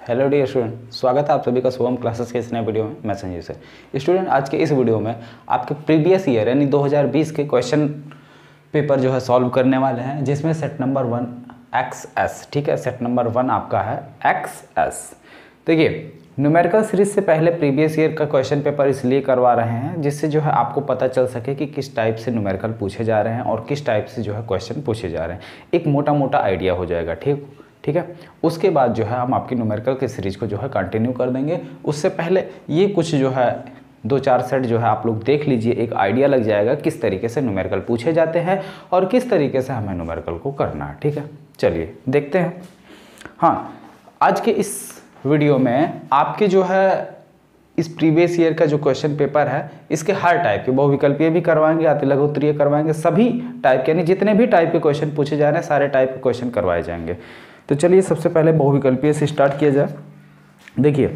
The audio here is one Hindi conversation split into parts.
हेलो डियर स्टूडेंट, स्वागत है आप सभी का शुभम क्लासेस के इस नए वीडियो में। मैं संजीव सर। स्टूडेंट, आज के इस वीडियो में आपके प्रीवियस ईयर यानी 2020 के क्वेश्चन पेपर जो है सॉल्व करने वाले हैं, जिसमें सेट नंबर 1 XS, ठीक है, सेट नंबर 1 आपका है XS। देखिए, न्यूमेरिकल सीरीज से पहले प्रीवियस ईयर का क्वेश्चन पेपर इसलिए करवा रहे हैं जिससे जो है आपको पता चल सके कि किस टाइप से न्यूमेरिकल पूछे जा रहे हैं और किस टाइप से जो है क्वेश्चन पूछे जा रहे हैं। एक मोटा मोटा आइडिया हो जाएगा, ठीक है। उसके बाद जो है हम आपकी न्यूमेरिकल की सीरीज को जो है कंटिन्यू कर देंगे। उससे पहले ये कुछ जो है 2-4 सेट जो है आप लोग देख लीजिए, एक आइडिया लग जाएगा किस तरीके से न्यूमेरिकल पूछे जाते हैं और किस तरीके से हमें न्यूमेरिकल को करना है, ठीक है। चलिए देखते हैं। हाँ, आज के इस वीडियो में आपके जो है इस प्रीवियस ईयर का जो क्वेश्चन पेपर है, इसके हर टाइप के बहुविकल्पीय भी करवाएंगे, अति लघु उत्तरीय करवाएंगे, सभी टाइप के यानी जितने भी टाइप के क्वेश्चन पूछे जा रहे हैं सारे टाइप के क्वेश्चन करवाए जाएंगे। तो चलिए सबसे पहले बहुविकल्पीय से स्टार्ट किया जाए। देखिए,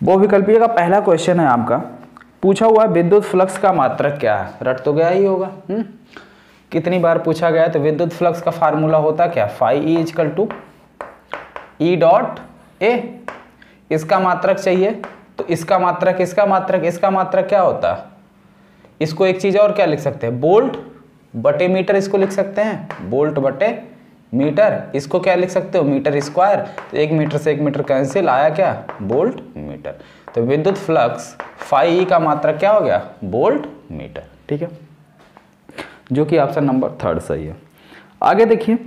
बहुविकल्पीय का पहला क्वेश्चन है आपका, पूछा हुआ है विद्युत फ्लक्स का मात्रक क्या है। रट तो गया ही होगा। कितनी बार पूछा गया है। तो विद्युत फ्लक्स का फार्मूला होता क्या, phi E = E dot A। इसका मात्रक चाहिए तो इसका मात्रक, इसका मात्रक, इसका मात्रक क्या होता है। इसको एक चीज और क्या लिख सकते हैं, वोल्ट बटे मीटर, इसको लिख सकते हैं वोल्ट बटे मीटर। इसको क्या लिख सकते हो, मीटर स्क्वायर। तो 1 मीटर से 1 मीटर कैंसिल, आया क्या, वोल्ट मीटर। तो विद्युत फ्लक्स phi का मात्रक क्या हो गया, वोल्ट मीटर, ठीक है, जो कि ऑप्शन नंबर 3 सही है। आगे देखिए,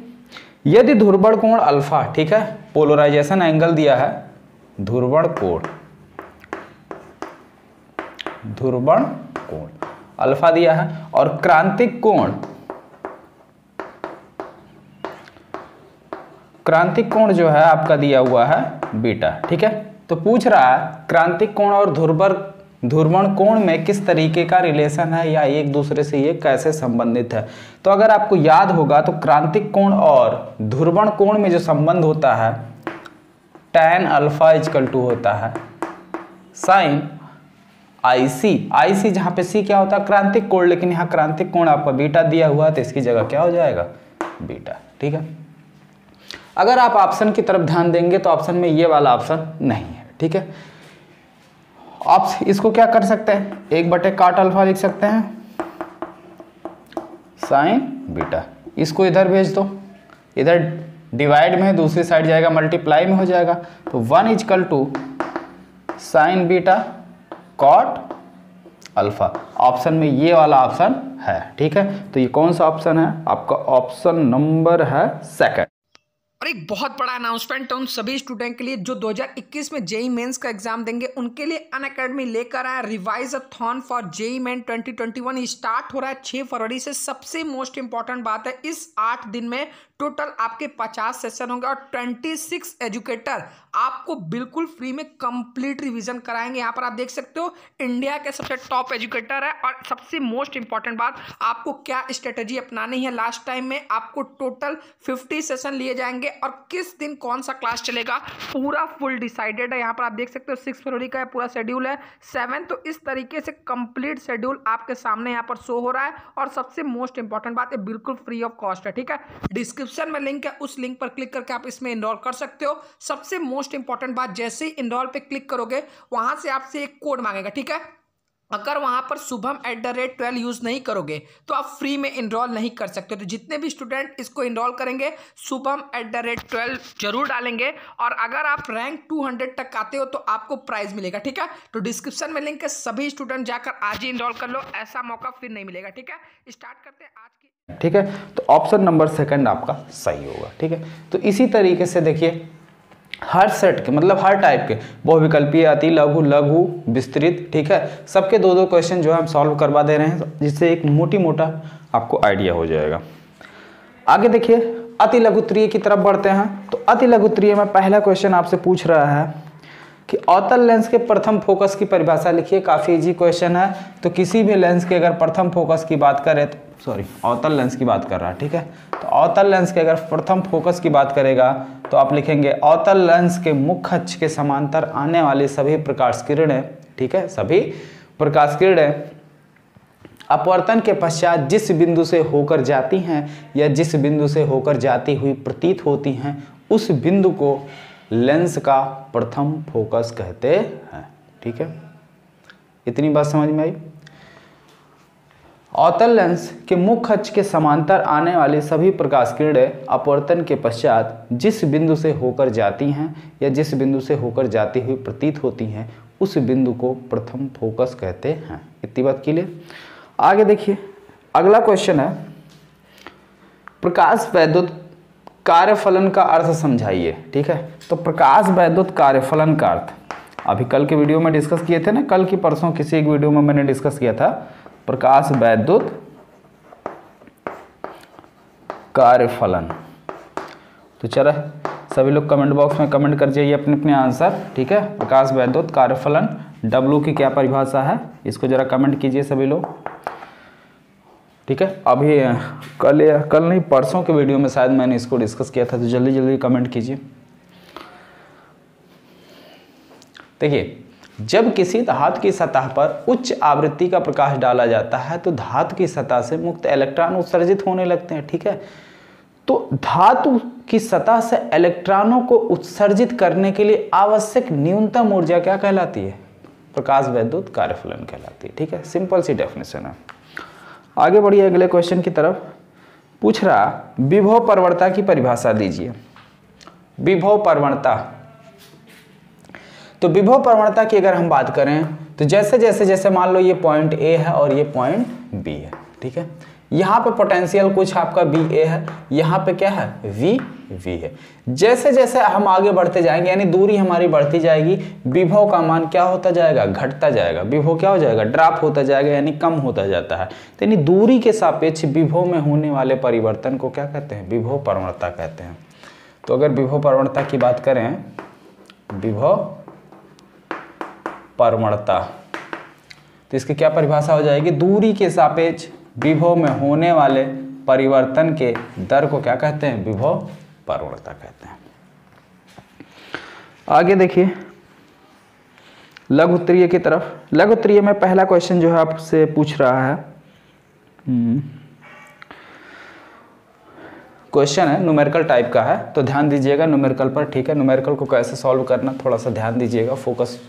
यदि ध्रुवण कोण अल्फा, ठीक है, पोलराइजेशन एंगल दिया है, ध्रुवण कोण अल्फा दिया है और क्रांतिक कोण जो है आपका दिया हुआ है बीटा, ठीक है। तो पूछ रहा है क्रांतिक कोण और ध्रुवण कोण में किस तरीके का रिलेशन है या एक दूसरे से ये कैसे संबंधित है। तो अगर आपको याद होगा तो क्रांतिक कोण और ध्रुवण कोण में जो संबंध होता है tan अल्फा = होता है sin IC, जहां पे C क्या होता है, क्रांतिक कोण, लेकिन यहाँ क्रांतिक कोण आपका बीटा दिया हुआ है तो इसकी जगह क्या हो जाएगा, बीटा, ठीक है। अगर आप ऑप्शन की तरफ ध्यान देंगे तो ऑप्शन में ये वाला ऑप्शन नहीं है, ठीक है। आप इसको क्या कर सकते हैं, 1/cot अल्फा लिख सकते हैं साइन बीटा। इसको इधर भेज दो, इधर डिवाइड में है, दूसरी साइड जाएगा मल्टीप्लाई में हो जाएगा। तो 1 = sine beta cot alpha. Option में ये वाला ऑप्शन है, ठीक है। तो ये कौन सा ऑप्शन है आपका, ऑप्शन नंबर है 2। और एक बहुत बड़ा अनाउंसमेंट है उन सभी स्टूडेंट के लिए जो 2021 में जेई मेंस का एग्जाम देंगे। उनके लिए अनअकैडमी लेकर आया रिवाइज-अथॉन फॉर जेई मेन 2021। स्टार्ट हो रहा है 6 फरवरी से। सबसे मोस्ट इंपॉर्टेंट बात है, इस 8 दिन में टोटल आपके 50 सेशन होंगे और 26 एजुकेटर आपको बिल्कुल फ्री में कंप्लीट रिवीजन कराएंगे। यहाँ पर आप देख सकते हो इंडिया के सबसे टॉप एजुकेटर है। और सबसे मोस्ट इंपॉर्टेंट बात, आपको क्या स्ट्रेटेजी अपनानी है। लास्ट टाइम में आपको टोटल 50 सेशन लिए जाएंगे और किस दिन कौन सा क्लास चलेगा पूरा फुल डिसाइडेड है। यहाँ पर आप देख सकते हो 6 फरवरी का पूरा शेड्यूल है, 7। तो इस तरीके से कंप्लीट शेड्यूल आपके सामने यहाँ पर शो हो रहा है। और सबसे मोस्ट इंपॉर्टेंट बात है, बिल्कुल फ्री ऑफ कॉस्ट है, ठीक है। डिस्क्रिप्शन में लिंक है, उस लिंक पर क्लिक करके आप इसमें इनरोल कर सकते हो। सबसे मोस्ट इंपॉर्टेंट बात, जैसे ही इनरोल पे क्लिक करोगे वहां से आपसे एक कोड मांगेगा, ठीक है। अगर वहां पर शुभम@12 यूज नहीं करोगे तो आप फ्री में इनरोल नहीं कर सकते। तो जितने भी स्टूडेंट इसको इनरोल करेंगे शुभम@12 जरूर डालेंगे। और अगर आप रैंक 200 तक आते हो तो आपको प्राइज मिलेगा, ठीक है। तो डिस्क्रिप्शन में लिंक है, सभी स्टूडेंट जाकर आज ही इनरोल कर लो, ऐसा मौका फिर नहीं मिलेगा, ठीक है। स्टार्ट करते हैं आज की, ठीक है। तो ऑप्शन नंबर 2 आपका सही होगा, ठीक है। तो इसी तरीके से देखिए, हर सेट के मतलब हर टाइप के बहुविकल्पीय, अति लघु, लघु, विस्तृत, ठीक है, सबके 2-2 क्वेश्चन जो है हम सॉल्व करवा दे रहे हैं, जिससे एक मोटा आपको आइडिया हो जाएगा। आगे देखिए, अति लघुत्तरीय की तरफ बढ़ते हैं। तो अति लघुत्तरीय में पहला क्वेश्चन आपसे पूछ रहा है कि अवतल लेंस के प्रथम फोकस की परिभाषा लिखिए। काफ़ी इजी क्वेश्चन है। तो किसी भी लेंस के अगर प्रथम फोकस की बात करें तो अवतल लेंस की बात कर रहा है, ठीक है। तो अवतल लेंस के अगर प्रथम फोकस की बात करेगा तो आप लिखेंगे अवतल लेंस के मुख्य अक्ष के समांतर आने वाली सभी प्रकाश किरणें, ठीक है, सभी प्रकाश किरणें अपवर्तन के पश्चात जिस बिंदु से होकर जाती हैं या जिस बिंदु से होकर जाती हुई प्रतीत होती हैं, उस बिंदु को लेंस का प्रथम फोकस कहते हैं। ठीक है, इतनी बात समझ में आई। अवतल लेंस के मुख्य अक्ष के समांतर आने वाली सभी प्रकाश किरणें अपवर्तन के पश्चात जिस बिंदु से होकर जाती हैं या जिस बिंदु से होकर जाती हुई प्रतीत होती हैं उस बिंदु को प्रथम फोकस कहते हैं। इतनी बात क्लियर। आगे देखिए, अगला क्वेश्चन है, प्रकाश वैद्युत कार्यफलन का अर्थ समझाइए। ठीक है, तो प्रकाश वैद्युत कार्यफलन का अर्थ अभी कल के वीडियो में डिस्कस किए थे ना, कल की परसों किसी एक वीडियो में मैंने डिस्कस किया था प्रकाश वैद्युत कार्यफलन। तो चलो सभी लोग कमेंट बॉक्स में कमेंट कर जाइए अपने अपने आंसर। ठीक है, प्रकाश वैद्युत कार्यफलन W की क्या परिभाषा है, इसको जरा कमेंट कीजिए सभी लोग। ठीक है, अभी कल नहीं परसों के वीडियो में शायद मैंने इसको डिस्कस किया था, तो जल्दी जल्दी कमेंट कीजिए। देखिए, जब किसी धातु की सतह पर उच्च आवृत्ति का प्रकाश डाला जाता है तो धातु की सतह से मुक्त इलेक्ट्रॉन उत्सर्जित होने लगते हैं। ठीक है, तो धातु की सतह से इलेक्ट्रॉनों को उत्सर्जित करने के लिए आवश्यक न्यूनतम ऊर्जा क्या कहलाती है? प्रकाश वैद्युत कार्यफलन कहलाती है। ठीक है, सिंपल सी डेफिनेशन है। आगे बढ़िए अगले क्वेश्चन की तरफ। पूछ रहा विभव प्रवणता की परिभाषा दीजिए। विभव प्रवणता, तो विभव प्रवणता की अगर हम बात करें तो जैसे मान लो ये पॉइंट ए है और ये पॉइंट बी है। ठीक है, यहाँ पे पोटेंशियल कुछ आपका बी ए है, यहाँ पे क्या है वी है। जैसे जैसे हम आगे बढ़ते जाएंगे यानी दूरी हमारी बढ़ती जाएगी, विभव का मान क्या होता जाएगा? घटता जाएगा। विभव क्या हो जाएगा? ड्रॉप होता जाएगा, यानी कम होता जाता है। तो यानी दूरी के सापेक्ष विभव में होने वाले परिवर्तन को क्या कहते हैं? विभव प्रवणता कहते हैं। तो अगर विभव प्रवणता की बात करें, विभव प्रवणता, तो इसकी क्या परिभाषा हो जाएगी? दूरी के सापेक्ष विभव में होने वाले परिवर्तन के दर को क्या कहते हैं? विभव प्रवणता कहते हैं। आगे देखिए लघु उत्तरीय की तरफ। लघु उत्तरीय में पहला क्वेश्चन जो है आपसे पूछ रहा है, क्वेश्चन है न्यूमेरिकल टाइप का है, तो ध्यान दीजिएगा न्यूमेरिकल पर। ठीक है, न्यूमेरिकल को कैसे सॉल्व करना थोड़ा सा ध्यान दीजिएगा, फोकस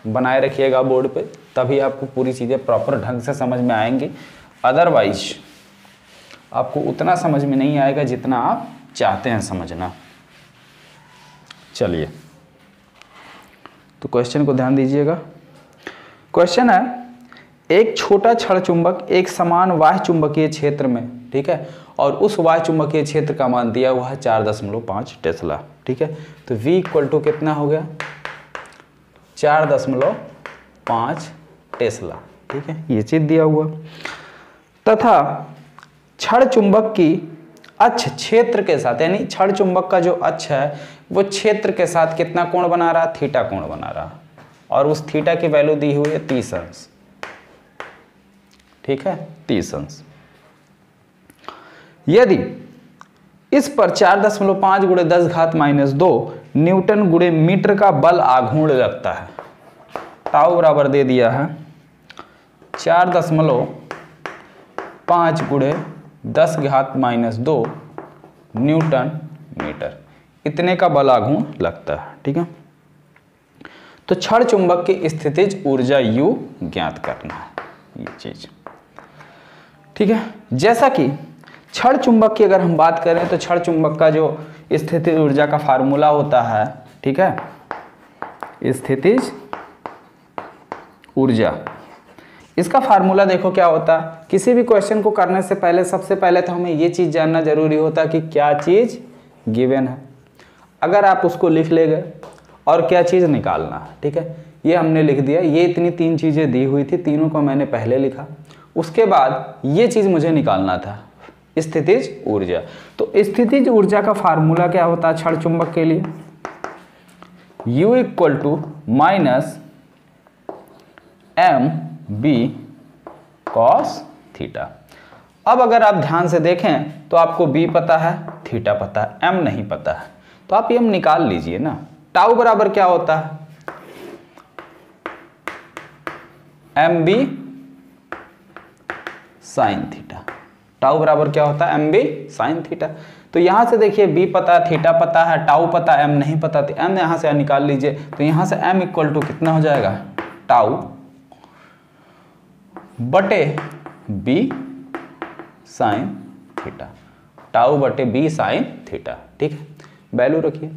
बनाए रखिएगा बोर्ड पे, तभी आपको पूरी चीज़ें प्रॉपर ढंग से समझ में आएंगी। अदरवाइज आपको उतना समझ में नहीं आएगा जितना आप चाहते हैं समझना। चलिए, तो क्वेश्चन को ध्यान दीजिएगा। क्वेश्चन है, एक छोटा क्षण चुंबक एक समान बाह्य चुंबकीय क्षेत्र में, ठीक है, और उस बाह्य चुंबकीय क्षेत्र का मान दिया हुआ है 4.5 टेस्ला। ठीक है, तो V इक्वल टू कितना हो गया? 4.5 टेस्ला। ठीक है, ये चीज दिया हुआ, तथा क्षण चुंबक की अक्ष क्षेत्र के साथ, यानी क्षण चुंबक का जो अक्ष है वो क्षेत्र के साथ कितना कोण बना रहा? थीटा कोण बना रहा, और उस थीटा की वैल्यू दी हुई है 30 अंश। ठीक है, 30 अंश। यदि इस पर 4.5 × 10⁻⁻² न्यूटन × मीटर का बल आघूर्ण लगता है, टाउ बराबर दे दिया है 4.5 × 10⁻² न्यूटन मीटर, इतने का बल आघूर्ण लगता है। ठीक है, तो क्षण चुंबक की स्थितिज ऊर्जा U ज्ञात करना है, ये चीज। ठीक है, जैसा कि क्षण चुंबक की अगर हम बात करें तो क्षण चुंबक का जो स्थितिज ऊर्जा का फार्मूला होता है, ठीक है, स्थितिज ऊर्जा, इसका फार्मूला देखो क्या होता है। किसी भी क्वेश्चन को करने से पहले सबसे पहले तो हमें ये चीज जानना जरूरी होता है कि क्या चीज गिवन है। अगर आप उसको लिख ले गए और क्या चीज निकालना है, ठीक है, ये हमने लिख दिया। ये इतनी 3 चीजें दी हुई थी, तीनों को मैंने पहले लिखा। उसके बाद ये चीज मुझे निकालना था, स्थितिज ऊर्जा। तो स्थितिज ऊर्जा का फार्मूला क्या होता है क्षण चुंबक के लिए? U equal to -mb cos theta. अब अगर आप ध्यान से देखें तो आपको b पता है, थीटा पता है, m नहीं पता है, तो आप m निकाल लीजिए ना। टाउ बराबर क्या होता है? mb sin theta. टाउ बराबर क्या होता है, mb साइन थीटा। तो यहाँ से देखिए b पता, थीटा पता है, टाउ पता, m नहीं पता, तो m यहाँ से निकाल लीजिए। तो यहाँ से m इक्वल टू कितना हो जाएगा, टाउ बटे b साइन थीटा, टाउ बटे b साइन थीटा। ठीक है, वैल्यू रखिए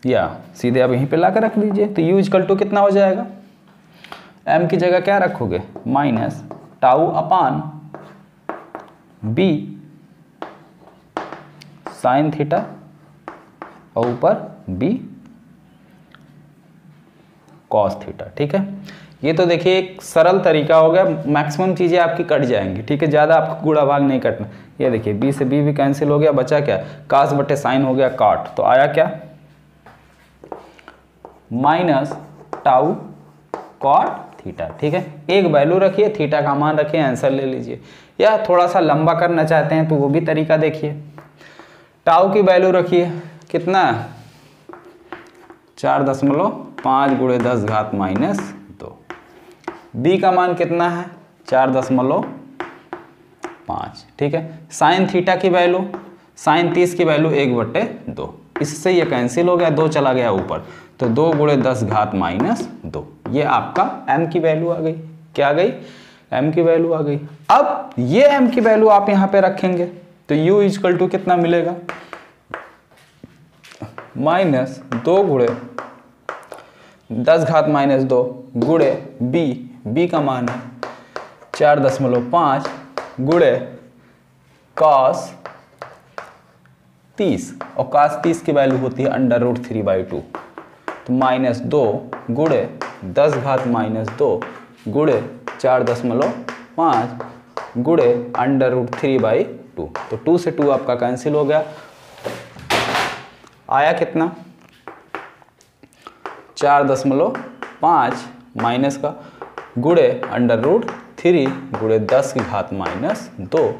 या सीधे आप यहीं पे ला कर रख लीजिए। तो u इक्वल टू कितना हो जाएगा, m की जगह क्या रखोगे, माइनस टाउ अपान b साइन थीटा और ऊपर b कॉस थीटा। ठीक है, ये तो देखिए एक सरल तरीका हो गया, मैक्सिमम चीज़ें आपकी कट जाएंगी। ठीक है, ज़्यादा आपको गुणा भाग नहीं कटना। ये देखिए b से b भी कैंसिल हो गया, बचा क्या, कास बटे साइन हो गया काट, तो आया क्या, माइनस टाउ कॉट थीटा। ठीक है, एक वैल्यू रखिए, थीटा का मान रखिए, आंसर ले लीजिए। या थोड़ा सा लंबा करना चाहते हैं तो वो भी तरीका देखिए, टाउ की वैल्यू रखिए कितना, 4.5 गुणे 10 घात माइनस 2। बी का मान कितना है, 4.5। ठीक है, साइन थीटा की वैल्यू, साइन 30 की वैल्यू 1/2, इससे ये कैंसिल हो गया, 2 चला गया ऊपर, तो 2 गुणे 10 घात माइनस 2। ये आपका m की वैल्यू आ गई, क्या आ गई, m की वैल्यू आ गई। अब ये m की वैल्यू आप यहाँ पे रखेंगे तो u इक्वल टू कितना मिलेगा, माइनस 2 गुणे 10 घात माइनस 2 गुणे b का मान है 4.5 गुणे cos 30, और cos 30 की वैल्यू होती है √3/2, तो -2 गुणे 10 घात माइनस 2 गुणे 4.5 गुणे √3/2, तो 2 से 2 आपका कैंसिल हो गया, आया कितना, 4.5 माइनस का गुणे √3 गुणे 10 की घात माइनस 2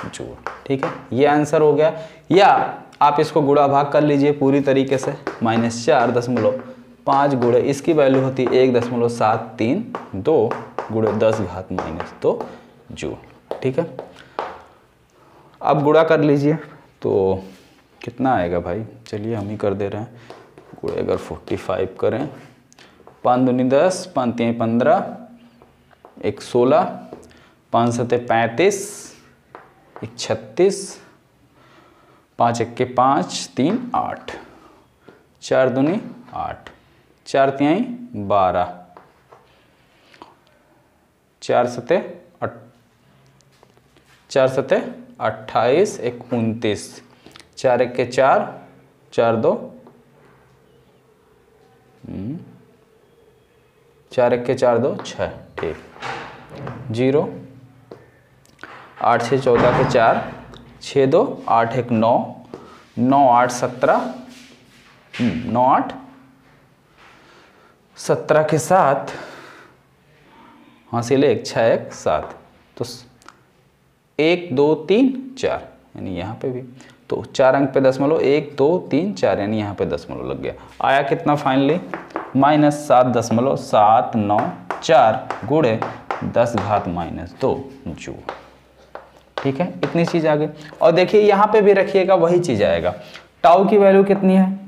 जोड़। ठीक है, ये आंसर हो गया। या आप इसको गुणा भाग कर लीजिए पूरी तरीके से, -4.5 गुणे इसकी वैल्यू होती है 1.732 गुणे 10 घात माइनस 2 जूल। ठीक है, अब गुणा कर लीजिए तो कितना आएगा भाई, चलिए हम ही कर दे रहे हैं गुणे, अगर 45 करें, 5 दूनी 10, 5 3 15, 1 16, 5 7 35, 1 36, 5 1 5, 3 8, 4 दूनी 8, 4 3 12, 4 7 28, 1 29, 4 1 4, 4 2 4 1 4 2 6। ठीक, 0, 8 6 14 के 4, 6 2 8 1 9, 9 8 17, 9 8 17 के 7, हासिल 1 6 1 7, तो 1 2 3 4, यानी यहाँ पे भी तो 4 अंक पे दशमलव, 1 2 3 4, यानी यहाँ पे दशमलव लग गया। आया कितना फाइनली, -7.794 गुणे 10 घात माइनस 2 जूल। ठीक है, इतनी चीज आ गई। और देखिए यहाँ पे भी रखिएगा, वही चीज आएगा। टाउ की वैल्यू कितनी है,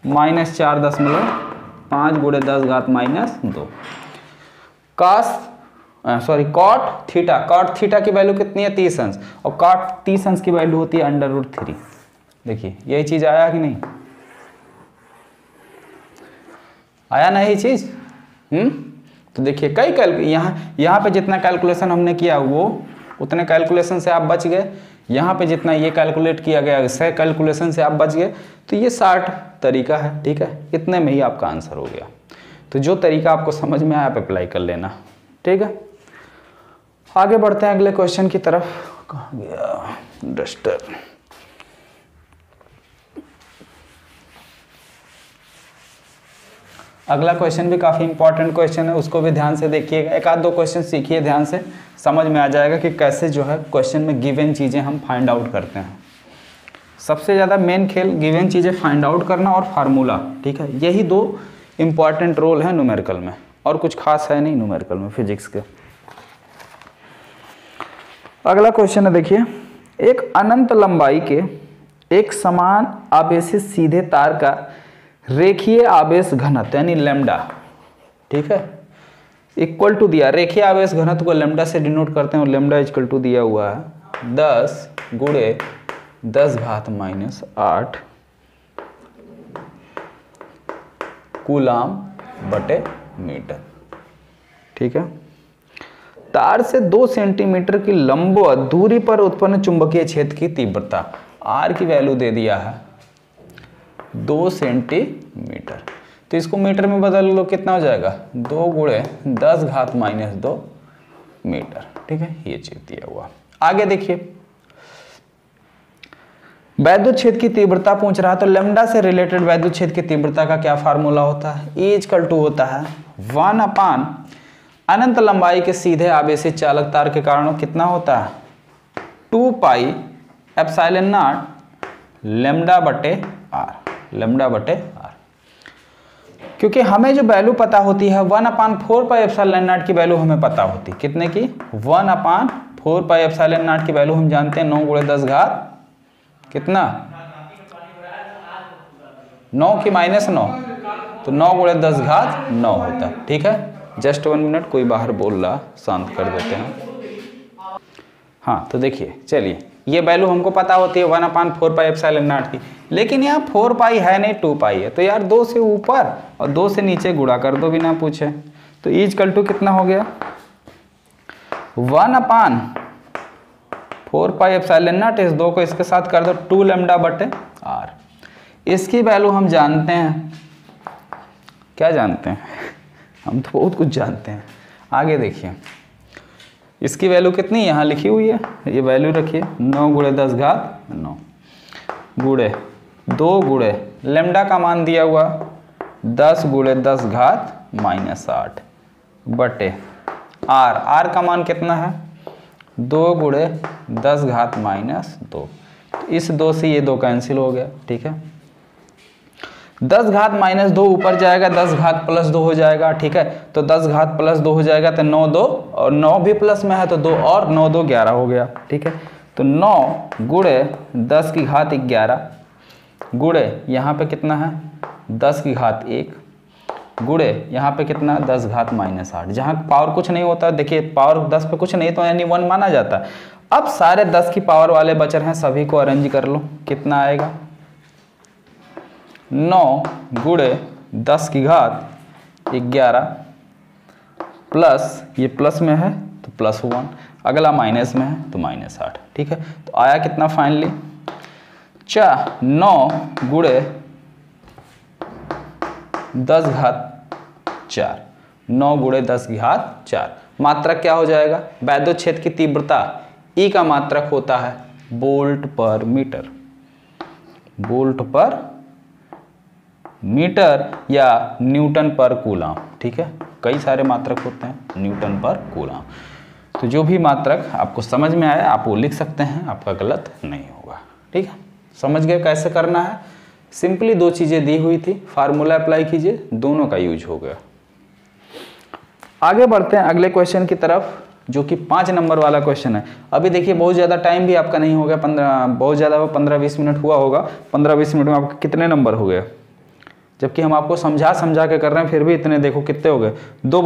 -4.5 गुणे 10 घात माइनस 2। कॉट थीटा की वैल्यू कितनी है, 30 अंश, और कॉट 30 अंश की वैल्यू होती है √3। देखिए यही चीज आया कि नहीं, आया ना यही चीज। तो देखिए कई यहाँ पे जितना कैलकुलेशन हमने किया वो उतने कैलकुलेशन से आप बच गए, यहाँ पे जितना ये कैलकुलेट किया गया उससे कैलकुलेशन से आप बच गए, तो ये 60 तरीका है। ठीक है, इतने में ही आपका आंसर हो गया। तो जो तरीका आपको समझ में आया आप अप्लाई कर लेना। ठीक है, आगे बढ़ते हैं अगले क्वेश्चन की तरफ। कहाँ गया डस्टर, अगला क्वेश्चन भी काफ़ी इंपॉर्टेंट क्वेश्चन है, उसको भी ध्यान से देखिएगा। एक आध दो क्वेश्चन सीखिए ध्यान से, समझ में आ जाएगा कि कैसे जो है क्वेश्चन में गिवन चीज़ें हम फाइंड आउट करते हैं। सबसे ज़्यादा मेन खेल गिवन चीज़ें फाइंड आउट करना और फार्मूला। ठीक है, यही दो इम्पॉर्टेंट रोल है न्यूमेरिकल में। और कुछ खास है नहीं न्यूमेरिकल में फिजिक्स के। अगला क्वेश्चन है, देखिए, एक अनंत लंबाई के एक समान आवेशित सीधे तार का रेखीय आवेश घनत्व यानी लैम्डा, ठीक है, इक्वल टू दिया, रेखीय आवेश घनत्व को लैम्डा से डिनोट करते हैं और लैम्डा इक्वल टू दिया हुआ है 10 गुणे 10⁻⁻8 कूलाम बटे मीटर, ठीक है। तार से 2 सेंटीमीटर की लंबवत दूरी पर उत्पन्न चुंबकीय क्षेत्र की तीव्रता, आर की वैल्यू दे दिया है 2 सेंटीमीटर, तो इसको मीटर में बदल लो, कितना हो जाएगा 2 गुणे 10⁻⁻2 मीटर, ठीक है, ये चीज दिया हुआ। आगे देखिए, वैद्युत क्षेत्र की तीव्रता पूछ रहा है, तो लैम्डा से रिलेटेड वैद्युत क्षेत्र की तीव्रता का क्या फार्मूला होता है, E = होता है 1/, अनंत लंबाई के सीधे आवेशित चालक तार के कारण कितना होता है 2πε0 लैम्डा बटे आर, क्योंकि हमें जो वैल्यू पता होती है 1/4πε0 की वैल्यू हमें पता होती, कितने की 1/4πε0 की वैल्यू हम जानते हैं 9 गुणे 10 घात कितना 9 की -9, तो 9 गुणे 10 घात 9 होता है, ठीक है। जस्ट 1 मिनट, कोई बाहर बोल रहा, शांत कर देते हैं। हाँ, तो देखिए, चलिए, ये वैल्यू हमको पता होती है 1/4πε0 की, लेकिन यहाँ 4π है नहीं 2π है, तो यार 2 से ऊपर और 2 से नीचे गुणा कर दो बिना पूछे, तो E = कितना हो गया 1/4πε0, इस 2 को इसके साथ कर दो 2 लैम्डा बटे आर। इसकी वैल्यू हम जानते हैं, क्या जानते हैं, हम तो बहुत कुछ जानते हैं। आगे देखिए, इसकी वैल्यू कितनी यहाँ लिखी हुई है, ये वैल्यू रखिए 9 गुणे 10 घात 9 गुणे 2 गुणे लैम्डा का मान दिया हुआ 10 गुणे 10 घात -8 बटे आर का मान कितना है 2 गुणे 10 घात -2, इस 2 से ये 2 कैंसिल हो गया, ठीक है। 10 घात -2 ऊपर जाएगा, 10 घात +2 हो जाएगा, ठीक है, तो 10 घात +2 हो जाएगा, तो 9 2 और 9 भी प्लस में है, तो 2 और 9 2 11 हो गया, ठीक है। तो 9 गुणे 10 की घात 11 गुणे यहाँ पे कितना है 10 की घात 1 गुणे यहाँ पे कितना 10 घात -8, जहाँ पावर कुछ नहीं होता, देखिए पावर 10 पे कुछ नहीं तो यानी 1 माना जाता है। अब सारे 10 की पावर वाले बचे हैं, सभी को अरेंज कर लो, कितना आएगा 9 गुणे 10 की घात 11 प्लस, ये प्लस में है तो +1, अगला माइनस में है तो -8, ठीक है। तो आया कितना फाइनली 9 गुणे 10 घात 4, 9 गुणे 10 की घात 4। मात्रक क्या हो जाएगा, वैद्युत क्षेत्र की तीव्रता E का मात्रक होता है वोल्ट पर मीटर, वोल्ट पर मीटर या न्यूटन पर कूलाम, ठीक है, कई सारे मात्रक होते हैं न्यूटन पर कूलाम। तो जो भी मात्रक आपको समझ में आया आप वो लिख सकते हैं, आपका गलत नहीं होगा, ठीक है। समझ गए कैसे करना है, सिंपली 2 चीज़ें दी हुई थी, फार्मूला अप्लाई कीजिए, दोनों का यूज हो गया। आगे बढ़ते हैं अगले क्वेश्चन की तरफ, जो कि 5 नंबर वाला क्वेश्चन है। अभी देखिए बहुत ज़्यादा टाइम भी आपका नहीं हो गया, 15-20 मिनट हुआ होगा, 15-20 मिनट में आपके कितने नंबर हो गए, जबकि हम आपको समझा के कर रहे हैं, फिर भी इतने देखो कितने हो गए। 2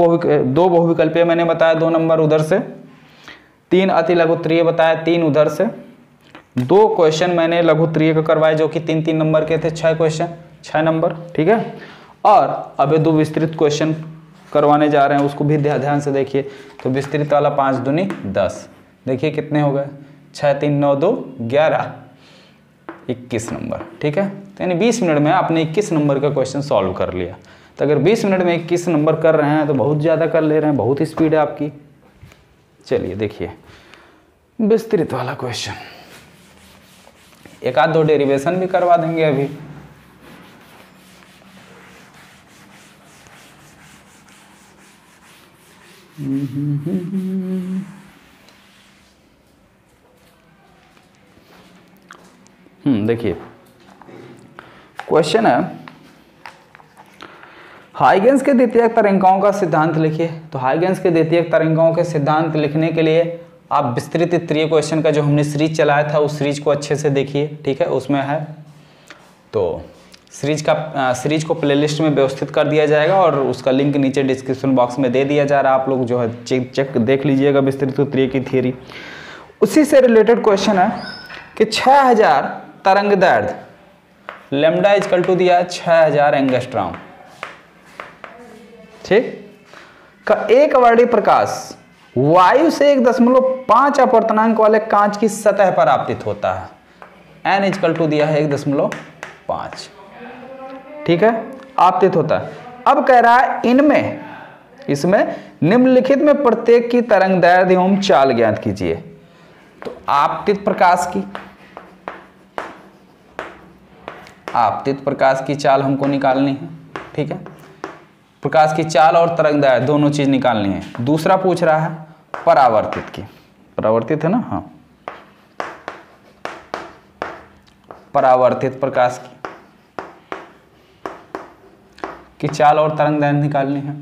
बहुविकल्पीय मैंने बताया 2 नंबर उधर से, 3 अति लघुत्तरीय बताया 3 उधर से, 2 क्वेश्चन मैंने लघुत्तरीय का करवाए जो कि 3-3 नंबर के थे, 6 क्वेश्चन 6 नंबर, ठीक है। और अब 2 विस्तृत क्वेश्चन करवाने जा रहे हैं, उसको भी ध्यान से देखिए। तो विस्तृत वाला 5 दूनी 10, देखिए कितने हो गए 6 3 9 2 11 21 नंबर, ठीक है। तो यानी 20 मिनट में आपने 21 नंबर का क्वेश्चन सॉल्व कर लिया। तो अगर 20 मिनट में 21 नंबर कर रहे हैं तो बहुत ज़्यादा कर ले रहे हैं, बहुत स्पीड है आपकी। चलिए देखिए विस्तृत वाला क्वेश्चन, 1-2 डेरिवेशन भी करवा देंगे अभी। देखिए क्वेश्चन है, हाइगेंस के द्वितीयक तरंगिकाओं का सिद्धांत लिखिए। तो हाइगेंस के द्वितीयक तरंगिकाओं के सिद्धांत लिखने के लिए आप विस्तृत त्रिय क्वेश्चन का जो हमने सीरीज चलाया था उस सीरीज को अच्छे से देखिए, ठीक है, उसमें है। तो सीरीज को प्लेलिस्ट में व्यवस्थित कर दिया जाएगा और उसका लिंक नीचे डिस्क्रिप्शन बॉक्स में दे दिया जा रहा है, आप लोग जो है चेक देख लीजिएगा विस्तृत त्रिय की थियरी। उसी से रिलेटेड क्वेश्चन है कि 6000 तरंग दैर्ध्य लैम्डा इक्वल टू दिया 6000 एंगस्ट्रॉम, ठीक, का एक वर्णी प्रकाश वायु से 1.5 अपवर्तनांक वाले कांच की सतह पर आपतित होता है। n इक्वल टू दिया है 1.5, ठीक है, आपतित होता है। अब कह रहा है इसमें निम्नलिखित में प्रत्येक की तरंग दैर्ध्य एवं चाल ज्ञात कीजिए। तो आपतित प्रकाश की चाल हमको निकालनी है, ठीक है, प्रकाश की चाल और तरंग दैर्ध्य दोनों चीज निकालनी है। दूसरा पूछ रहा है परावर्तित की, परावर्तित है ना, हाँ, परावर्तित प्रकाश की चाल और तरंग दैर्ध्य निकालनी है।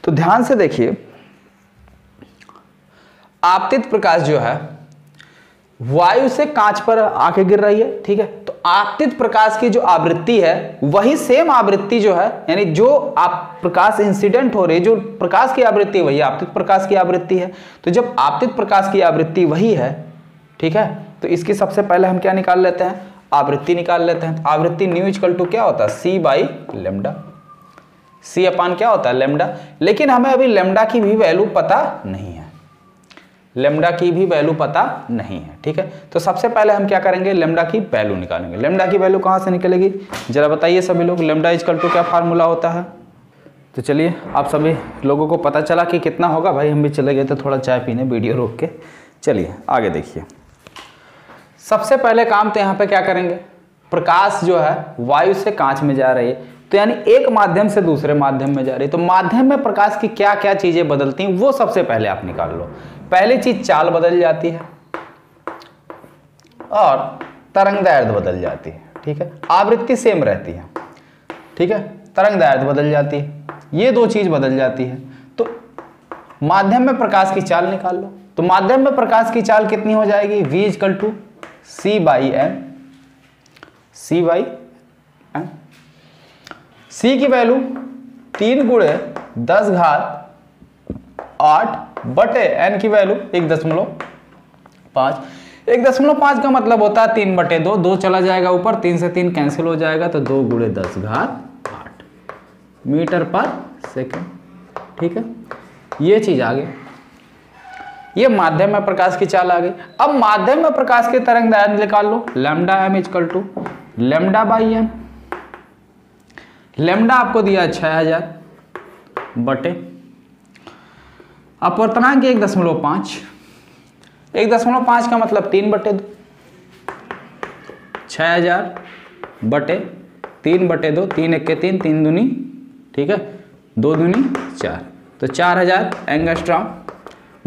तो ध्यान से देखिए, आपतित प्रकाश जो है वायु से कांच पर आके गिर रही है, ठीक है, तो आपतित प्रकाश की जो आवृत्ति है वही सेम आवृत्ति जो है, यानी जो आप प्रकाश इंसिडेंट हो रही है, जो प्रकाश की आवृत्ति वही आपतित प्रकाश की आवृत्ति है। तो जब आपतित प्रकाश की आवृत्ति वही है, ठीक है, तो इसकी सबसे पहले हम क्या निकाल लेते हैं, आवृत्ति निकाल लेते हैं। आवृत्ति न्यू इक्वल टू क्या होता है, सी बाई लेमडा, सी अपान क्या होता है लेमडा। लेकिन हमें अभी लेमडा की भी वैल्यू पता नहीं है, लेमडा की भी वैल्यू पता नहीं है, ठीक है। तो सबसे पहले हम क्या करेंगे, लेमडा की वैल्यू निकालेंगे। लेमडा की वैल्यू कहाँ से निकलेगी जरा बताइए सभी लोग, लेमडा इक्वल टू क्या फार्मूला होता है। तो चलिए, आप सभी लोगों को पता चला कि कितना होगा। भाई हम भी चले गए थे थोड़ा चाय पीने, वीडियो रोक के। चलिए आगे देखिए, सबसे पहले काम तो यहाँ पे क्या करेंगे, प्रकाश जो है वायु से कांच में जा रही है, तो यानी एक माध्यम से दूसरे माध्यम में जा रही है। तो माध्यम में प्रकाश की क्या क्या चीजें बदलती हैं वो सबसे पहले आप निकाल लो। पहली चीज चाल बदल जाती है और तरंग दैर्ध्य बदल जाती है, ठीक है, आवृत्ति सेम रहती है, ठीक है, तरंग दैर्ध्य बदल जाती है, ये दो चीज बदल जाती है। तो माध्यम में प्रकाश की चाल निकाल लो। तो माध्यम में प्रकाश की चाल कितनी हो जाएगी, v equal to C by N, C by N. C की वैल्यू 3 गुणे 10 घात 8 बटे एन की वैल्यू 1.5। 1.5 का मतलब होता है 3/2, 2 चला जाएगा ऊपर, 3 से 3 कैंसिल हो जाएगा, तो 2 गुणे 10 घात 8 मीटर पर सेकेंड, ठीक है। ये चीज आ गई, ये माध्यम में प्रकाश की चाल आ गई। अब माध्यम में प्रकाश की तरंग दैर्ध्य निकाल लो, lambda M equal to lambda by N. Lambda आपको दिया 6000 बटे अपवर्तनांक 1.5, 1.5 का मतलब 3/2, 6000 बटे 3/2, 3 1 के 3, 3 दूनी, ठीक है, 2 दूनी 4, तो 4000 एंगस्ट्रॉम।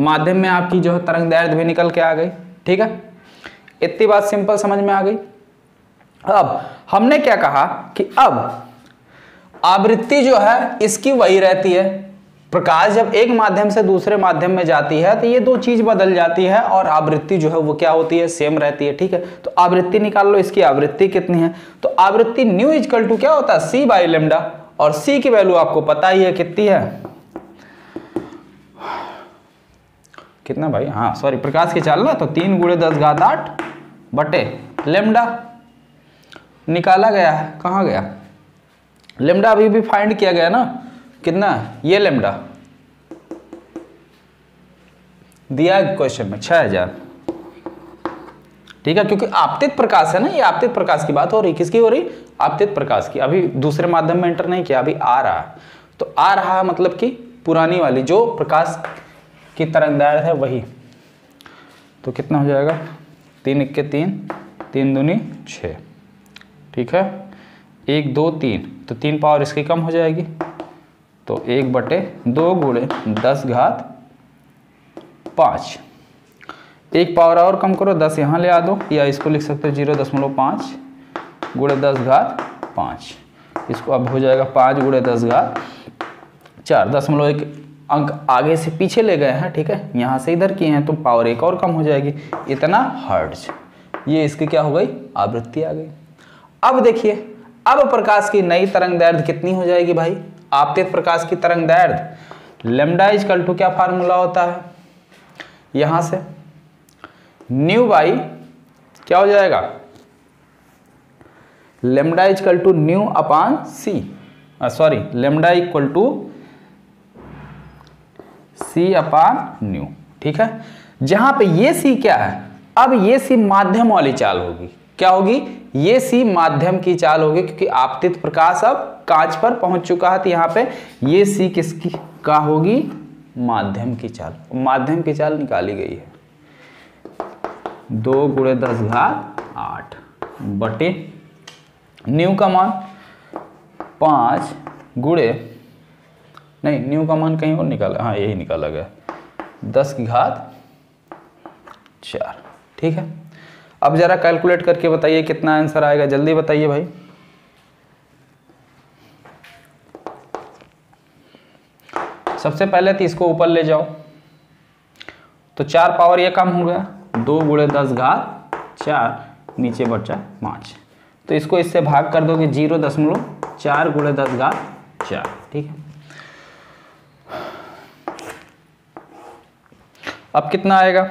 माध्यम में आपकी जो है तरंग दैर्ध्य भी निकल के आ गई, ठीक है। इतनी बात सिंपल समझ में आ गई। अब हमने क्या कहा कि अब आवृत्ति जो है इसकी वही रहती है। प्रकाश जब एक माध्यम से दूसरे माध्यम में जाती है तो ये दो चीज बदल जाती है और आवृत्ति जो है वो क्या होती है, सेम रहती है, ठीक है। तो आवृत्ति निकाल लो, इसकी आवृत्ति कितनी है, तो आवृत्ति न्यू इक्वल टू क्या होता है, सी बाई लेमडा, और सी की वैल्यू आपको पता ही है कितनी है, कितना भाई, हाँ सॉरी, प्रकाश की चाल ना, तो 3 गुणे 10 घात 8 बटे लेमडा निकाला गया है। कहाँ गया लेमडा, अभी भी फाइंड किया गया ना, कितना, ये लेमडा दिया है क्वेश्चन में 6000, ठीक है, क्योंकि आपतित प्रकाश है ना, ये आपतित प्रकाश की बात हो रही, किसकी हो रही, आपतित प्रकाश की। अभी दूसरे माध्यम में एंटर नहीं किया, अभी आ रहा है, तो आ रहा है मतलब कि पुरानी वाली जो प्रकाश की तरंग दैर्ध्य है वही। तो कितना हो जाएगा, 3 1 के 3, 3 दूनी 6, ठीक है, 1 2 3, तो 3 पावर इसकी कम हो जाएगी, तो 1/2 गुणे 10 घात 5, 1 पावर और कम करो, 10 यहाँ ले आ दो, या इसको लिख सकते हो 0.5 गुणे 10 घात 5, इसको अब हो जाएगा 5 × 10⁻4, 0.1 अंक आगे से पीछे ले गए हैं, ठीक है, यहाँ से इधर किए हैं तो पावर 1 और कम हो जाएगी, इतना हर्ट्ज। ये इसकी क्या हो गई, आवृत्ति आ गई। अब देखिए, अब प्रकाश की नई तरंग दैर्ध्य कितनी हो जाएगी भाई, आपतित प्रकाश की तरंग दैर्ध्य लैम्डा = क्या फार्मूला होता है, यहां से न्यू बाई क्या हो जाएगा, लैम्डा = न्यू अपान सी, सॉरी लैम्डा = सी अपान न्यू, ठीक है। जहां पे ये सी क्या है, अब ये सी माध्यम वाली चाल होगी, क्या होगी, ये सी माध्यम की चाल होगी, क्योंकि आपतित प्रकाश अब कांच पर पहुंच चुका है, तो यहाँ पे ये सी किसकी का होगी, माध्यम की चाल। माध्यम की चाल निकाली गई है 2 × 10⁸ बटे न्यू का मान 5 × नहीं, न्यू का मान कहीं और निकाला, हाँ यही निकाला गया 10⁻4, ठीक है। अब जरा कैलकुलेट करके बताइए कितना आंसर आएगा, जल्दी बताइए भाई। सबसे पहले तो इसको ऊपर ले जाओ, तो 4 पावर ये कम हो गया, 2 × 10⁻4 नीचे बचा 5, तो इसको इससे भाग कर दोगे 0.4 × 10⁻4, ठीक है। अब कितना आएगा,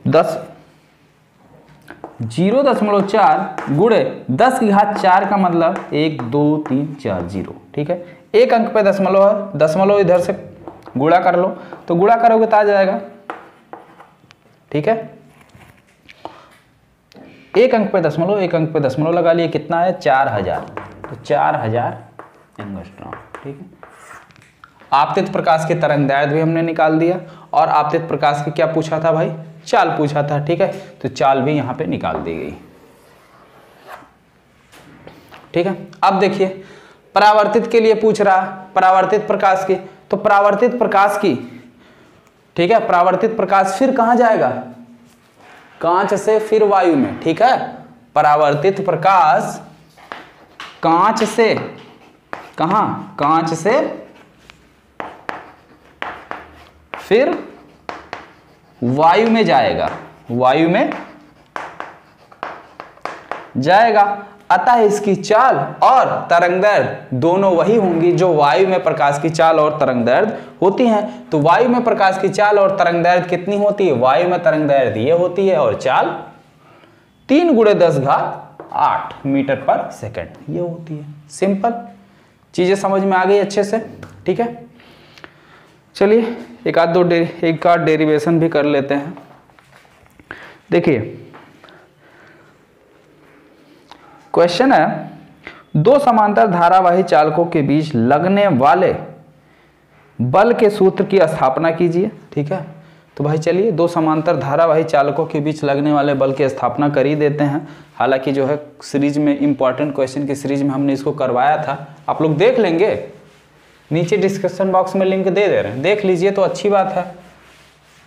0.4 × 10⁻4 का मतलब 1 2 3 4 0, ठीक है। एक अंक पे दशमलव है, दशमलव इधर से गुणा कर लो, तो गुणा करोगे तो आ जाएगा, ठीक है। एक अंक पे दशमलव लगा लिए, कितना है 4000, तो 4000 एंगस्ट्रॉम, ठीक है। आपतित प्रकाश की तरंग दैर्ध्य भी हमने निकाल दिया, और आपतित प्रकाश की क्या पूछा था भाई, चाल पूछा था, ठीक है, तो चाल भी यहां पे निकाल दी गई, ठीक है। अब देखिए परावर्तित के लिए पूछ रहा, परावर्तित प्रकाश की, तो परावर्तित प्रकाश की, ठीक है, परावर्तित प्रकाश फिर कहां जाएगा, कांच से फिर वायु में, ठीक है। परावर्तित प्रकाश कांच से कहां, कांच से फिर वायु में जाएगा, वायु में जाएगा, अतः इसकी चाल और तरंग दैर्ध्य दोनों वही होंगी जो वायु में प्रकाश की चाल और तरंग दैर्ध्य होती हैं। तो वायु में प्रकाश की चाल और तरंग दैर्ध्य कितनी होती है, वायु में तरंग दैर्ध्य ये होती है, और चाल 3 × 10⁸ मीटर/सेकंड ये होती है। सिंपल चीजें समझ में आ गई अच्छे से, ठीक है। चलिए एक आध डेरिवेशन भी कर लेते हैं। देखिए क्वेश्चन है, 2 समांतर धारावाही चालकों के बीच लगने वाले बल के सूत्र की स्थापना कीजिए, ठीक है। तो भाई चलिए 2 समांतर धारावाही चालकों के बीच लगने वाले बल की स्थापना कर ही देते हैं। हालांकि जो है सीरीज में इंपॉर्टेंट क्वेश्चन की सीरीज में हमने इसको करवाया था, आप लोग देख लेंगे, नीचे डिस्क्रिप्शन बॉक्स में लिंक दे रहे हैं, देख लीजिए तो अच्छी बात है,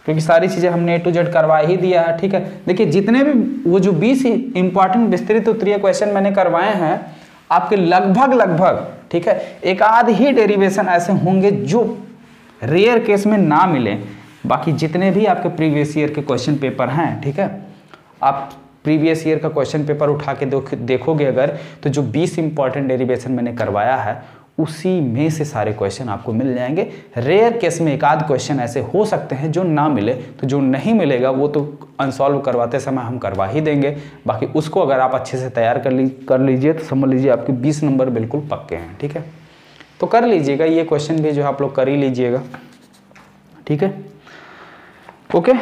क्योंकि सारी चीजें हमने A to Z करवा ही दिया है, ठीक है। देखिए जितने भी वो जो 20 इंपॉर्टेंट विस्तृत उत्तरीय क्वेश्चन मैंने करवाए हैं, आपके लगभग, ठीक है, एक आध ही डेरिवेशन ऐसे होंगे जो रेयर केस में ना मिले, बाकी जितने भी आपके प्रीवियस ईयर के क्वेश्चन पेपर हैं, ठीक है, आप प्रीवियस ईयर का क्वेश्चन पेपर उठा के देखोगे अगर, तो जो 20 इंपॉर्टेंट डेरिवेशन मैंने करवाया है उसी में से सारे क्वेश्चन आपको मिल जाएंगे। रेयर केस में एक आध क्वेश्चन ऐसे हो सकते हैं जो ना मिले, तो जो नहीं मिलेगा वो तो अनसॉल्व करवाते समय हम करवा ही देंगे। बाकी उसको अगर आप अच्छे से तैयार कर लीजिए तो समझ लीजिए आपके 20 नंबर बिल्कुल पक्के हैं, ठीक है। तो कर लीजिएगा, ये क्वेश्चन भी जो है आप लोग कर ही लीजिएगा, ठीक है, ओके।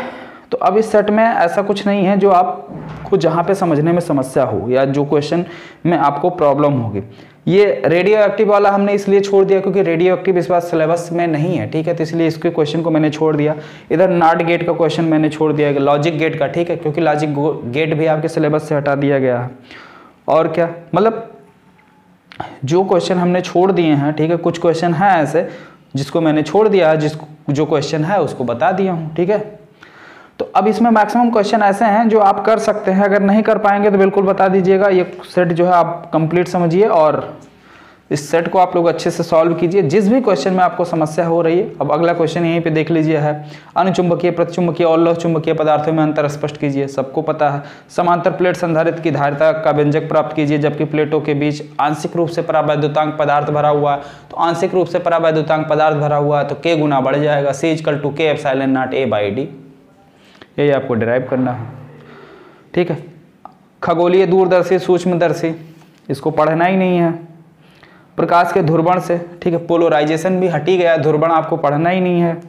तो अब इस सेट में ऐसा कुछ नहीं है जो आपको जहाँ पे समझने में समस्या हो या जो क्वेश्चन में आपको प्रॉब्लम होगी। ये रेडियो एक्टिव वाला हमने इसलिए छोड़ दिया क्योंकि रेडियो एक्टिव इस बार सिलेबस में नहीं है, ठीक है, तो इसलिए इसके क्वेश्चन को मैंने छोड़ दिया। इधर नॉट गेट का क्वेश्चन मैंने छोड़ दिया, लॉजिक गेट का, ठीक है, क्योंकि लॉजिक गेट भी आपके सिलेबस से हटा दिया गया है। और क्या मतलब जो क्वेश्चन हमने छोड़ दिए हैं, ठीक है, कुछ क्वेश्चन हैं ऐसे जिसको मैंने छोड़ दिया है, जो क्वेश्चन है उसको बता दिया हूँ, ठीक है। तो अब इसमें मैक्सिमम क्वेश्चन ऐसे हैं जो आप कर सकते हैं, अगर नहीं कर पाएंगे तो बिल्कुल बता दीजिएगा। ये सेट जो है आप कंप्लीट समझिए और इस सेट को आप लोग अच्छे से सॉल्व कीजिए जिस भी क्वेश्चन में आपको समस्या हो रही है। अब अगला क्वेश्चन यहीं पे देख लीजिए है, अनुचुंबकीय, प्रतिचुंबकीय और लौह चुंबकीय पदार्थों में अंतर स्पष्ट कीजिए। सबको पता है। समांतर प्लेट संधारित्र की धारिता का व्यंजक प्राप्त कीजिए जबकि प्लेटों के बीच आंशिक रूप से परावैद्युतांक पदार्थ भरा हुआ है। तो आंशिक रूप से परावैद्युतांक पदार्थ भरा हुआ है तो K गुना बढ़ जाएगा, C=K एप्सिलॉन नॉट A/D। यही आपको डिराइव करना है, ठीक है। खगोलीय दूरदर्शी सूक्ष्मदर्शी, इसको पढ़ना ही नहीं है। प्रकाश के ध्रुवण से, ठीक है, पोलराइजेशन भी हट ही गया, ध्रुवण आपको पढ़ना ही नहीं है।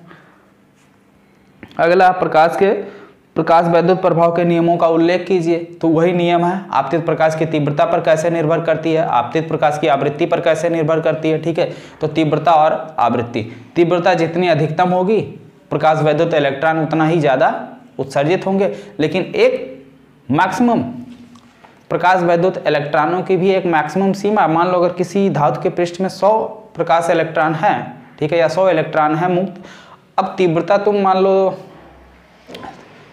अगला, प्रकाश वैद्युत प्रभाव के नियमों का उल्लेख कीजिए। तो वही नियम है, आपतित प्रकाश की तीव्रता पर कैसे निर्भर करती है, आपतित प्रकाश की आवृत्ति पर कैसे निर्भर करती है, ठीक है। तो तीव्रता और आवृत्ति, तीव्रता जितनी अधिकतम होगी प्रकाश वैद्युत इलेक्ट्रॉन उतना ही ज़्यादा उत्सर्जित होंगे, लेकिन एक मैक्सिमम प्रकाश वैद्युत इलेक्ट्रॉनों की भी एक मैक्सिमम सीमा। मान लो अगर किसी धातु के पृष्ठ में 100 प्रकाश इलेक्ट्रॉन है, ठीक है, या 100 इलेक्ट्रॉन है मुक्त। अब तीव्रता तुम मान लो,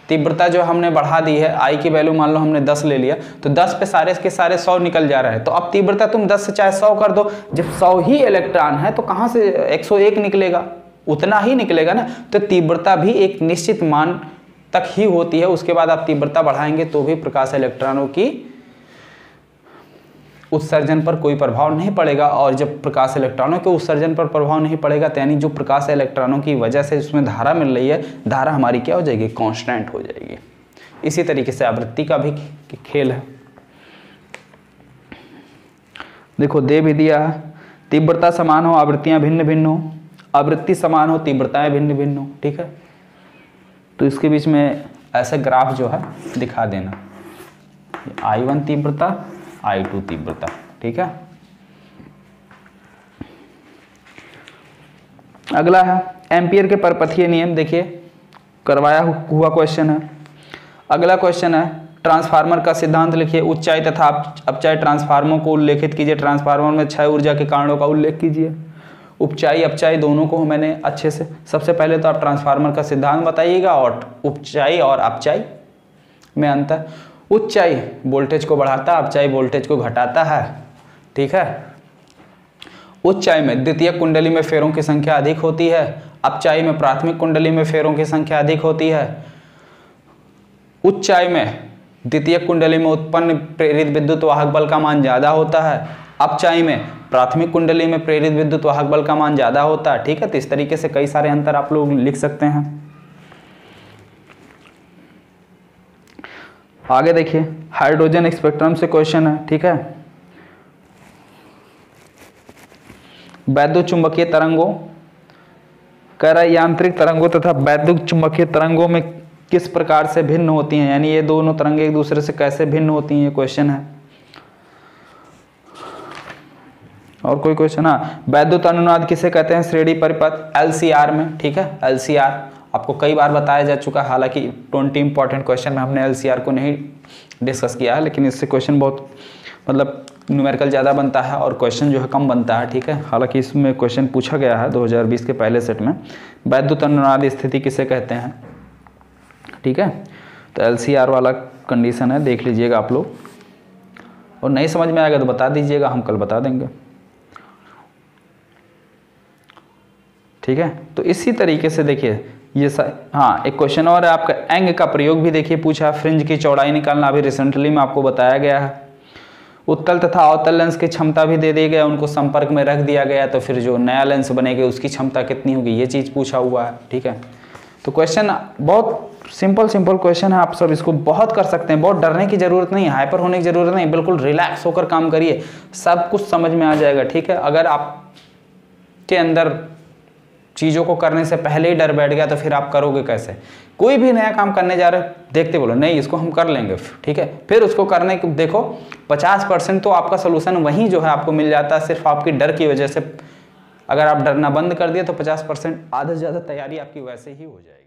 तीव्रता जो हमने बढ़ा दी है, आई की वैल्यू मान लो हमने 10 ले लिया, तो 10 पे सारे के सारे 100 निकल जा रहे हैं। तो अब तीव्रता तुम 10 से चाहे 100 कर दो, जब 100 ही इलेक्ट्रॉन है तो कहाँ से 101 निकलेगा, उतना ही निकलेगा ना। तो तीव्रता भी एक निश्चित मान तक ही होती है, उसके बाद आप तीव्रता बढ़ाएंगे तो भी प्रकाश इलेक्ट्रॉनों की उत्सर्जन पर कोई प्रभाव नहीं पड़ेगा। और जब प्रकाश इलेक्ट्रॉनों के उत्सर्जन पर प्रभाव नहीं पड़ेगा तो यानी जो प्रकाश इलेक्ट्रॉनों की वजह से उसमें धारा मिल रही है, धारा हमारी क्या हो जाएगी, कांस्टेंट हो जाएगी। इसी तरीके से आवृत्ति का भी खेल है। देखो दे भी दिया है, तीव्रता समान हो आवृत्तियां भिन्न भिन्न हो, आवृत्ति समान हो तीव्रताएं भिन्न भिन्न हो, ठीक है। तो इसके बीच में ऐसे ग्राफ जो है दिखा देना, I1 तीव्रता, I2 तीव्रता, ठीक है। अगला है एम्पियर के परपथीय नियम, देखिए करवाया हुआ क्वेश्चन है। अगला क्वेश्चन है ट्रांसफार्मर का सिद्धांत लिखिए, उच्चाई तथा अपचाई ट्रांसफार्मर को उल्लेखित कीजिए, ट्रांसफार्मर में क्षय ऊर्जा के कारणों का उल्लेख कीजिए। उपचाई अपचाई दोनों को मैंने अच्छे से, सबसे पहले तो आप ट्रांसफार्मर का सिद्धांत बताइएगा और उपचाई और अपचाई में अंतर। उच्चाई वोल्टेज को बढ़ाता है, अपचाई वोल्टेज को घटाता है, ठीक है। उच्चाई में द्वितीयक कुंडली में फेरों की संख्या अधिक होती है, अपचाई में प्राथमिक कुंडली में फेरों की संख्या अधिक होती है। उच्चाई में द्वितीयक कुंडली में उत्पन्न प्रेरित विद्युत वाहक बल का मान ज्यादा होता है, अपचाई में प्राथमिक कुंडली में प्रेरित विद्युत वाहक बल का मान ज्यादा होता है, ठीक है। तो इस तरीके से कई सारे अंतर आप लोग लिख सकते हैं। आगे देखिए हाइड्रोजन स्पेक्ट्रम से क्वेश्चन है, ठीक है। वैद्युत चुंबकीय तरंगों, कह रहा है यांत्रिक तरंगों तथा वैद्युत चुंबकीय तरंगों में किस प्रकार से भिन्न होती हैं, यानी ये दोनों तरंगें एक दूसरे से कैसे भिन्न होती हैं, ये क्वेश्चन है। और कोई क्वेश्चन, हाँ, वैद्युत अनुनाद किसे कहते हैं श्रेणी परिपथ, LCR में, ठीक है। LCR आपको कई बार बताया जा चुका है, हालांकि 20 इंपॉर्टेंट क्वेश्चन में हमने LCR को नहीं डिस्कस किया है, लेकिन इससे क्वेश्चन बहुत मतलब न्यूमेरिकल ज़्यादा बनता है और क्वेश्चन जो है कम बनता है, ठीक है। हालांकि इसमें क्वेश्चन पूछा गया है 2020 के पहले सेट में, वैद्युत अनुनाद स्थिति किसे कहते हैं, ठीक है। तो LCR वाला कंडीशन है, देख लीजिएगा आप लोग, और नहीं समझ में आएगा तो बता दीजिएगा, हम कल बता देंगे, ठीक है। तो इसी तरीके से देखिए ये हाँ एक क्वेश्चन और है आपका, एंग का प्रयोग भी देखिए पूछा, फ्रिंज की चौड़ाई निकालना अभी रिसेंटली में आपको बताया गया है। उत्तल तथा अवतल लेंस की क्षमता भी दे दी गया, उनको संपर्क में रख दिया गया, तो फिर जो नया लेंस बनेगा उसकी क्षमता कितनी होगी, ये चीज़ पूछा हुआ है, ठीक है। तो क्वेश्चन बहुत सिंपल क्वेश्चन है, आप सब इसको बहुत कर सकते हैं, बहुत डरने की जरूरत नहीं, हाइपर होने की जरूरत नहीं, बिल्कुल रिलैक्स होकर काम करिए, सब कुछ समझ में आ जाएगा, ठीक है। अगर आपके अंदर चीज़ों को करने से पहले ही डर बैठ गया तो फिर आप करोगे कैसे। कोई भी नया काम करने जा रहे हो, देखते बोलो नहीं इसको हम कर लेंगे, ठीक है, फिर उसको करने की देखो 50% तो आपका सोल्यूशन वहीं जो है आपको मिल जाता है, सिर्फ आपकी डर की वजह से। अगर आप डरना बंद कर दिए तो 50% आधे से ज़्यादा तैयारी आपकी वैसे ही हो जाएगी।